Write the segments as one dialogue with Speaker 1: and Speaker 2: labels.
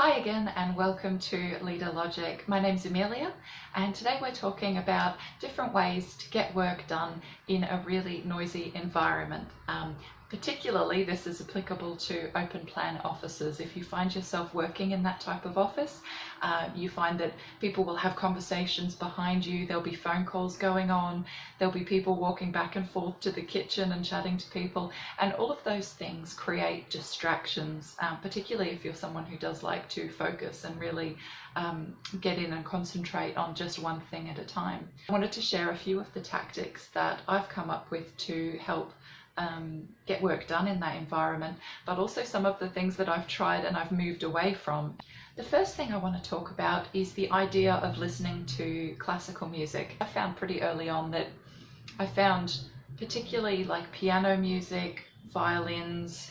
Speaker 1: Hi again and welcome to Leader Logic. My name's Amelia and today we're talking about different ways to get work done in a really noisy environment. Particularly this is applicable to open plan offices. If you find yourself working in that type of office, you find that people will have conversations behind you, there'll be phone calls going on, there'll be people walking back and forth to the kitchen and chatting to people, and all of those things create distractions, particularly if you're someone who does like to focus and really get in and concentrate on just one thing at a time. I wanted to share a few of the tactics that I've come up with to help get work done in that environment, but also some of the things that I've tried and I've moved away from. The first thing I want to talk about is the idea of listening to classical music. I found pretty early on that I found particularly like piano music, violins,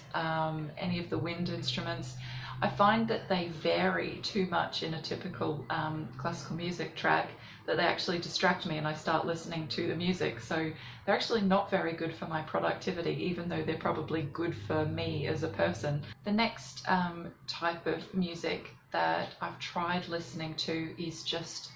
Speaker 1: any of the wind instruments, I find that they vary too much in a typical classical music track, that they actually distract me and I start listening to the music. So they're actually not very good for my productivity, even though they're probably good for me as a person. The next type of music that I've tried listening to is just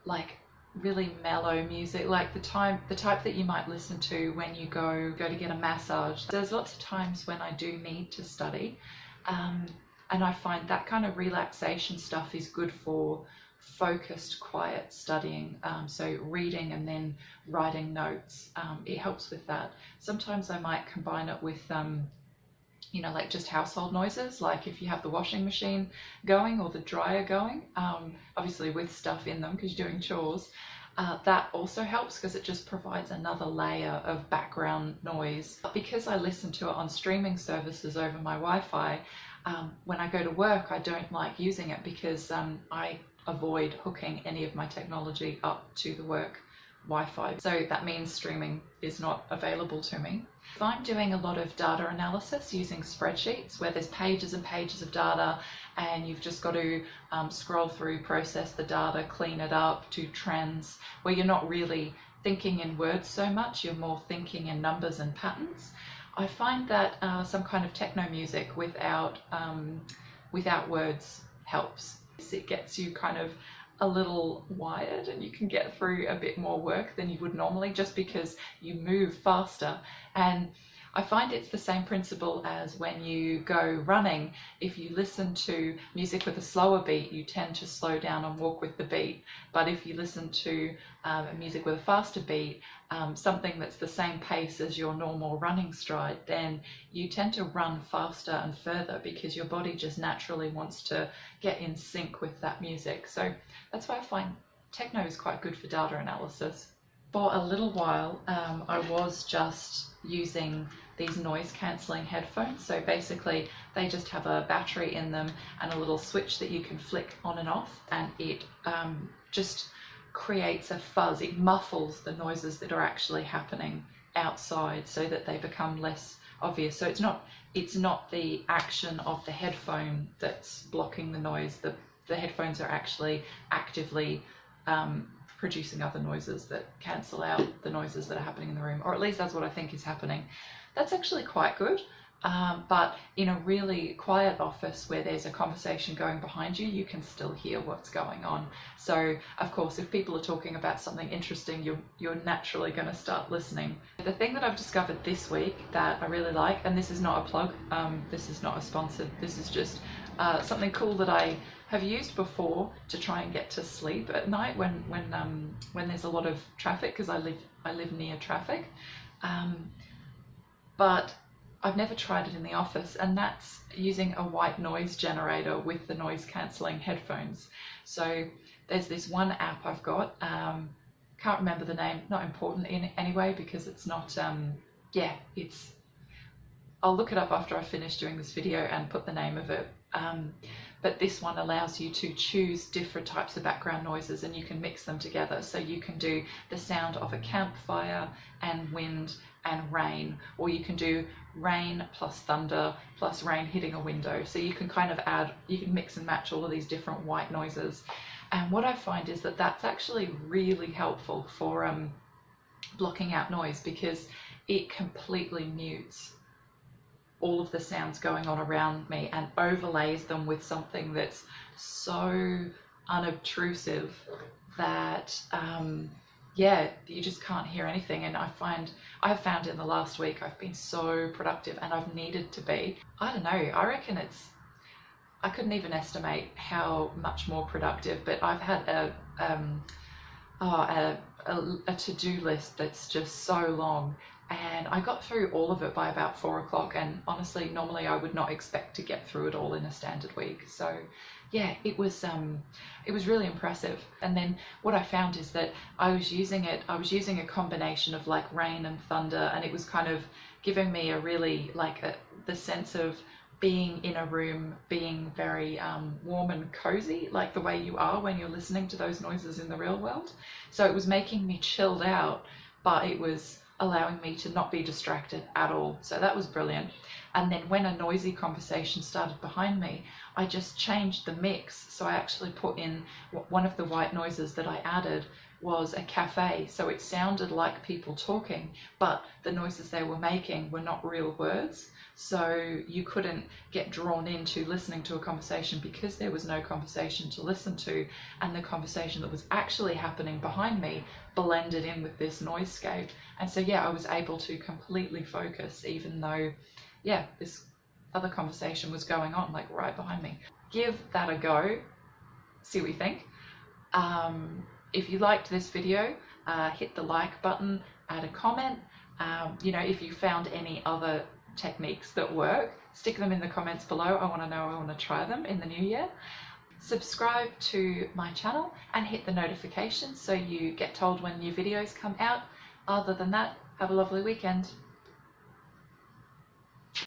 Speaker 1: like really mellow music, like the type that you might listen to when you go to get a massage. There's lots of times when I do need to study, and I find that kind of relaxation stuff is good for focused, quiet studying. So reading and then writing notes, it helps with that. Sometimes I might combine it with you know, like just household noises, like if you have the washing machine going or the dryer going, obviously with stuff in them because you're doing chores. That also helps because it just provides another layer of background noise. Because I listen to it on streaming services over my Wi-Fi, when I go to work I don't like using it because I avoid hooking any of my technology up to the work Wi-Fi. So that means streaming is not available to me. If I'm doing a lot of data analysis using spreadsheets where there's pages and pages of data and you've just got to scroll through, process the data, clean it up, do trends, where you're not really thinking in words so much, you're more thinking in numbers and patterns, I find that some kind of techno music without words helps. It gets you kind of a little wired and you can get through a bit more work than you would normally just because you move faster. And I find it's the same principle as when you go running. If you listen to music with a slower beat, you tend to slow down and walk with the beat. But if you listen to music with a faster beat, something that's the same pace as your normal running stride, then you tend to run faster and further because your body just naturally wants to get in sync with that music. So that's why I find techno is quite good for data analysis. For a little while, I was just using these noise cancelling headphones. So basically they just have a battery in them and a little switch that you can flick on and off, and it just creates a fuzz. It muffles the noises that are actually happening outside so that they become less obvious. So it's not the action of the headphone that's blocking the noise. The headphones are actually actively producing other noises that cancel out the noises that are happening in the room, or at least that's what I think is happening. That's actually quite good, but in a really quiet office where there's a conversation going behind you, you can still hear what's going on. So of course if people are talking about something interesting, you're naturally going to start listening. The thing that I've discovered this week that I really like, and this is not a plug, this is not a sponsored, this is just something cool that I have used before to try and get to sleep at night when there's a lot of traffic, because I live near traffic, but I've never tried it in the office, and that's using a white noise generator with the noise cancelling headphones. So there's this one app I've got, can't remember the name, not important in anyway because it's not, I'll look it up after I finish doing this video and put the name of it. But this one allows you to choose different types of background noises and you can mix them together. So you can do the sound of a campfire and wind and rain, or you can do rain plus thunder plus rain hitting a window. So you can kind of you can mix and match all of these different white noises. And what I find is that that's actually really helpful for blocking out noise because it completely mutes all of the sounds going on around me and overlays them with something that's so unobtrusive that yeah, you just can't hear anything. And I've found in the last week I've been so productive, and I've needed to be. I don't know, I reckon I couldn't even estimate how much more productive, but I've had a to-do list that's just so long, and I got through all of it by about 4 o'clock, and honestly normally I would not expect to get through it all in a standard week. So yeah, it was really impressive. And then what I found is that I was using a combination of like rain and thunder, and it was kind of giving me a really the sense of being in a room, being very warm and cozy, like the way you are when you're listening to those noises in the real world. So it was making me chilled out, but it was allowing me to not be distracted at all. So that was brilliant. And then when a noisy conversation started behind me, I just changed the mix. So I actually put in one of the white noises that I added was a cafe. So it sounded like people talking, but the noises they were making were not real words. So you couldn't get drawn into listening to a conversation because there was no conversation to listen to, and the conversation that was actually happening behind me blended in with this noisescape. And so yeah, I was able to completely focus even though yeah, this other conversation was going on like right behind me. Give that a go, see what you think. If you liked this video, hit the like button, add a comment. You know, if you found any other techniques that work, stick them in the comments below. I want to know, I want to try them in the new year. Subscribe to my channel and hit the notifications so you get told when new videos come out. Other than that, have a lovely weekend.